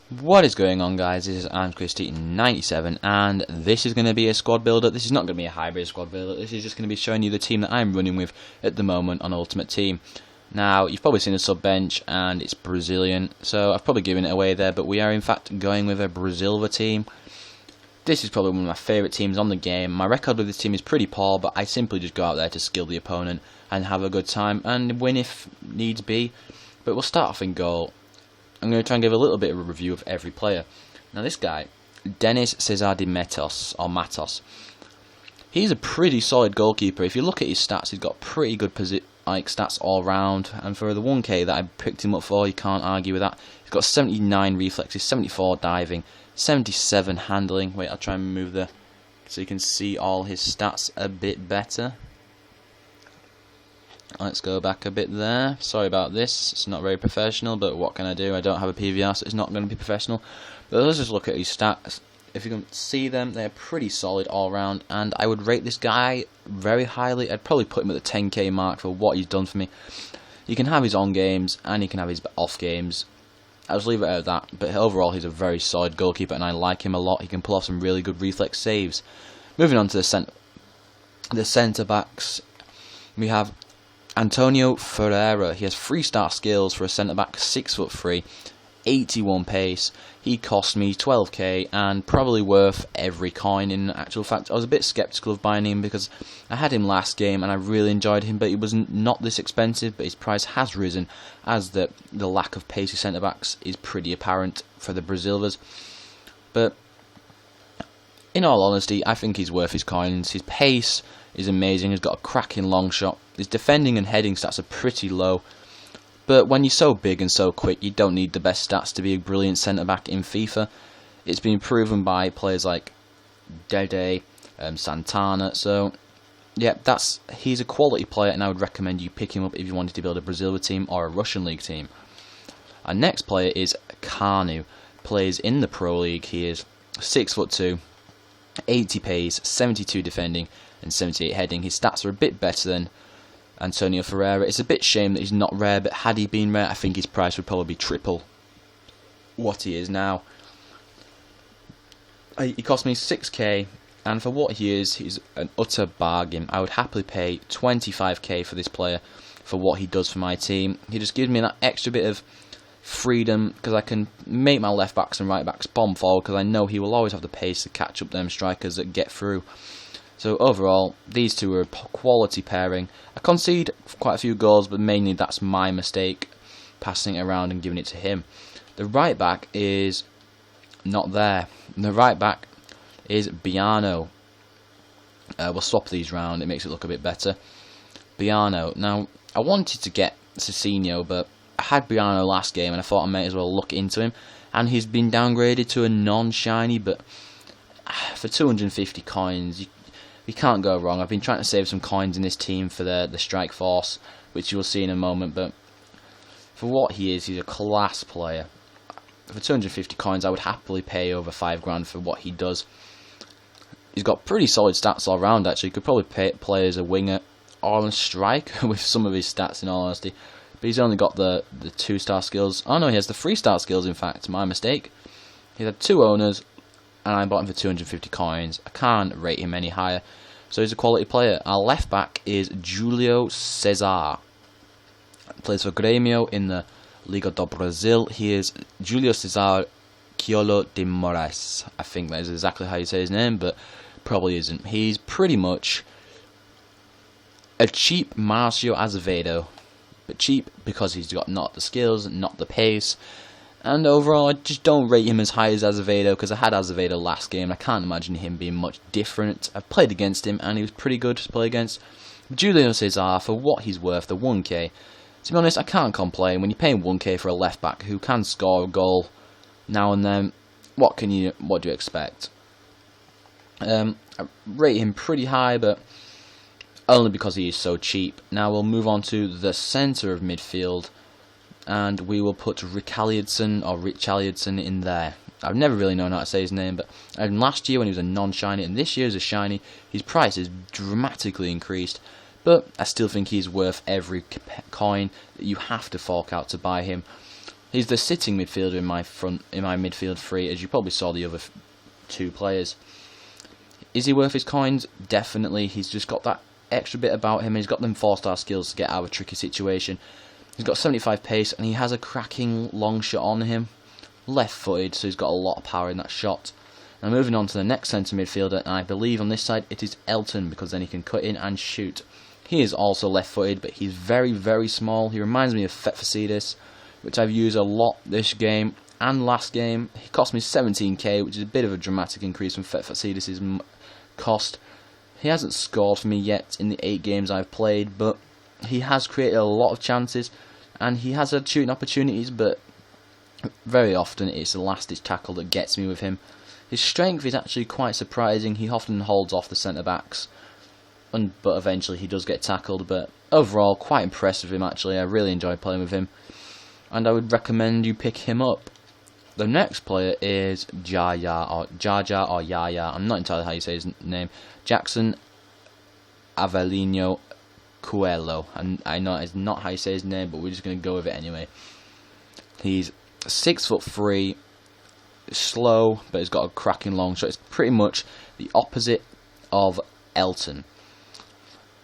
What is going on, guys? This is Christy97 and this is going to be a squad builder. This is not going to be a hybrid squad builder. This is just going to be showing you the team that I'm running with at the moment on Ultimate Team. Now, you've probably seen the sub bench and it's Brazilian, so I've probably given it away there, but we are in fact going with a Brazilva team. This is probably one of my favourite teams on the game. My record with this team is pretty poor, but I simply just go out there to skill the opponent and have a good time and win if needs be. But we'll start off in goal. I'm going to try and give a little bit of a review of every player. Now this guy, Denis Cesar de Matos, he's a pretty solid goalkeeper. If you look at his stats, he's got pretty good stats all round. And for the 1k that I picked him up for, you can't argue with that. He's got 79 reflexes, 74 diving, 77 handling. Wait, I'll try and move so you can see all his stats a bit better. Let's go back a bit there. Sorry about this, it's not very professional, but what can I do? I don't have a PVR, so it's not going to be professional. But let's just look at his stats. If you can see them, they're pretty solid all round, and I would rate this guy very highly. I'd probably put him at the 10k mark for what he's done for me. You can have his on games, and you can have his off games. I'll just leave it at that, but overall he's a very solid goalkeeper, and I like him a lot. He can pull off some really good reflex saves. Moving on to the centre backs, we have Antonio Ferreira. He has 3-star skills for a centre-back, 6'3", 81 pace. He cost me 12k and probably worth every coin in actual fact. I was a bit sceptical of buying him because I had him last game and I really enjoyed him, but he was not this expensive, but his price has risen as the lack of pacey centre-backs is pretty apparent for the Brazilvas. But in all honesty, I think he's worth his coins. His pace is amazing, he's got a cracking long shot. His defending and heading stats are pretty low, but when you're so big and so quick, you don't need the best stats to be a brilliant centre-back in FIFA. It's been proven by players like Dede, Santana, so yeah, he's a quality player and I would recommend you pick him up if you wanted to build a Brazilian team or a Russian League team. Our next player is Kanu, plays in the Pro League. He is 6'2", 80 pace, 72 defending and 78 heading. His stats are a bit better than Antonio Ferreira. It's a bit shame that he's not rare, but had he been rare, I think his price would probably be triple what he is now. He cost me 6k, and for what he is, he's an utter bargain. I would happily pay 25k for this player for what he does for my team. He just gives me that extra bit of freedom because I can make my left backs and right backs bomb forward because I know he will always have the pace to catch up them strikers that get through. So overall, these two are a quality pairing. I concede quite a few goals, but mainly that's my mistake, passing it around and giving it to him. The right back is not there. The right back is Biano. We'll swap these round, it makes it look a bit better. Biano. Now, I wanted to get Cicinho, but I had Biano last game and I thought I might as well look into him. And he's been downgraded to a non-shiny, but for 250 coins, you can't go wrong. I've been trying to save some coins in this team for the strike force, which you'll see in a moment, but for what he is, he's a class player. For 250 coins, I would happily pay over 5 grand for what he does. He's got pretty solid stats all round, actually. You could probably play as a winger or a striker with some of his stats, in all honesty. But he's only got the 2-star skills. Oh no, he has the 3-star skills, in fact. My mistake. He had 2 owners, and I bought him for 250 coins. I can't rate him any higher. So he's a quality player. Our left back is Julio Cesar. Plays for Grêmio in the Liga do Brasil. He is Julio Cesar Quiolo de Moraes. I think that is exactly how you say his name, but probably isn't. He's pretty much a cheap Marcio Azevedo, but cheap because he's got not the skills, not the pace. And overall, I just don't rate him as high as Azevedo because I had Azevedo last game. I can't imagine him being much different. I've played against him and he was pretty good to play against. Julio Cesar, for what he's worth, the 1k. To be honest, I can't complain. When you're paying 1k for a left back who can score a goal now and then, what do you expect? I rate him pretty high, but only because he is so cheap. Now we'll move on to the centre of midfield. And we will put Richarlison in there. I've never really known how to say his name, but last year when he was a non-shiny, and this year as a shiny, his price is dramatically increased. But I still think he's worth every coin that you have to fork out to buy him. He's the sitting midfielder in my midfield three, as you probably saw the other two players. Is he worth his coins? Definitely. He's just got that extra bit about him. He's got them 4-star skills to get out of a tricky situation. He's got 75 pace, and he has a cracking long shot on him. Left-footed, so he's got a lot of power in that shot. Now moving on to the next centre midfielder, and I believe on this side it is Elton, because then he can cut in and shoot. He is also left-footed, but he's very, very small. He reminds me of Fetfasidis, which I've used a lot this game and last game. He cost me 17k, which is a bit of a dramatic increase from Fetfasidis' cost. He hasn't scored for me yet in the 8 games I've played, but he has created a lot of chances, and he has had shooting opportunities, but very often it's the last-ditch tackle that gets me with him. His strength is actually quite surprising. He often holds off the centre-backs, but eventually he does get tackled. But overall, quite impressive with him actually. I really enjoy playing with him, and I would recommend you pick him up. The next player is Jaja or Yaya. I'm not entirely how you say his name. Jackson Avelino Coelho. And I know it's not how you say his name, but we're just going to go with it anyway. He's 6'3", slow, but he's got a cracking long shot. It's pretty much the opposite of Elton.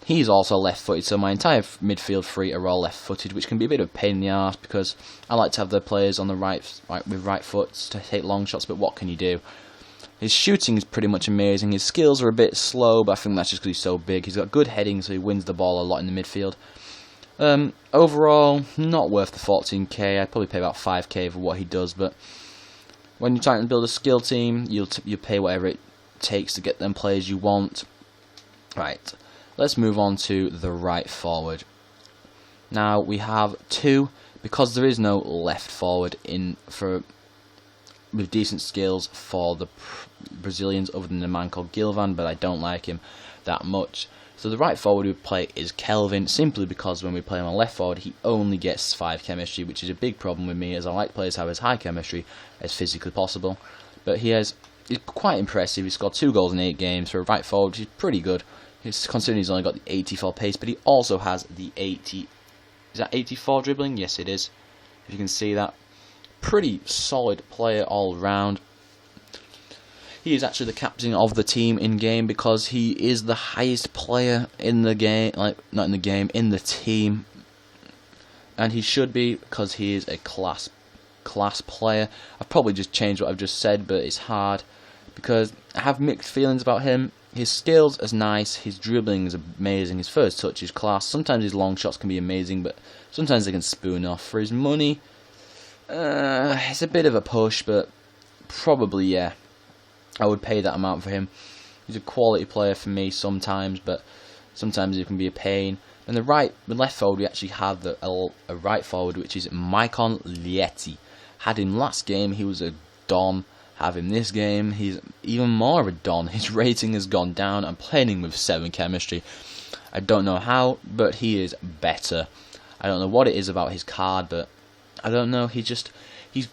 He's also left-footed, so my entire midfield three are all left-footed, which can be a bit of a pain in the arse because I like to have the players on the with right foots to take long shots. But what can you do? His shooting is pretty much amazing. His skills are a bit slow, but I think that's just because he's so big. He's got good heading, so he wins the ball a lot in the midfield. Overall, not worth the 14k. I'd probably pay about 5k for what he does, but when you're trying to build a skill team, you pay whatever it takes to get them players you want. Right, let's move on to the right forward. Now we have two, because there is no left forward with decent skills for the Brazilians other than a man called Gilvan, but I don't like him that much. So the right forward we play is Kelvin, simply because when we play him on left forward, he only gets 5 chemistry, which is a big problem with me, as I like players to have as high chemistry as physically possible. But he's quite impressive. He scored 2 goals in 8 games for a right forward, which is pretty good. Considering he's only got the 84 pace, but he also has the 80. Is that 84 dribbling? Yes, it is. If you can see that. Pretty solid player all round. He is actually the captain of the team in game because he is the highest player in the game, not in the game, in the team. And he should be, because he is a class player. I've probably just changed what I've just said, but it's hard because I have mixed feelings about him. His skills is nice, his dribbling is amazing, his first touch is class. Sometimes his long shots can be amazing, but sometimes they can spoon off. For his money, it's a bit of a push, but probably, yeah, I would pay that amount for him. He's a quality player for me sometimes, but sometimes it can be a pain. And the left forward, we actually have a right forward, which is Maicon Lieti. Had him last game, he was a don. Have him this game, he's even more of a don. His rating has gone down. I'm playing him with 7 chemistry. I don't know how, but he is better. I don't know what it is about his card, but I don't know. He's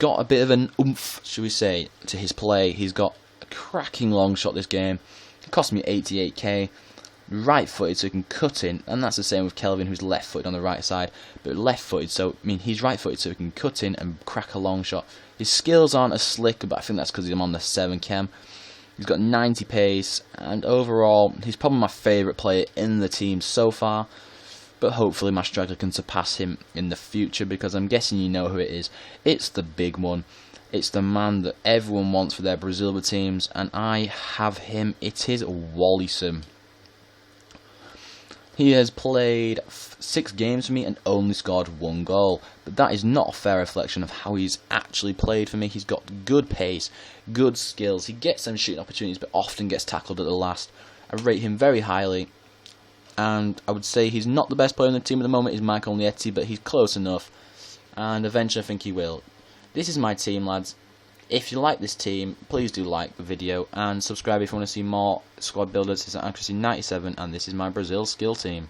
got a bit of an oomph, should we say, to his play. He's got a cracking long shot this game. It cost me 88k. Right-footed, so he can cut in, and that's the same with Kelvin, who's left-footed on the right side, but left-footed, so he's right-footed, so he can cut in and crack a long shot. His skills aren't as slick, but I think that's because I'm on the 7 chem. He's got 90 pace, and overall, he's probably my favourite player in the team so far, but hopefully my striker can surpass him in the future, because I'm guessing you know who it is. It's the big one. It's the man that everyone wants for their Brazil teams, and I have him. It is Wallyson. He has played 6 games for me and only scored 1 goal. But that is not a fair reflection of how he's actually played for me. He's got good pace, good skills. He gets some shooting opportunities, but often gets tackled at the last. I rate him very highly. And I would say he's not the best player in the team at the moment. He's Michael Lieti, but he's close enough. And eventually I think he will. This is my team, lads. If you like this team, please do like the video and subscribe if you want to see more squad builders. This is Accuracy 97 and this is my Brazil skill team.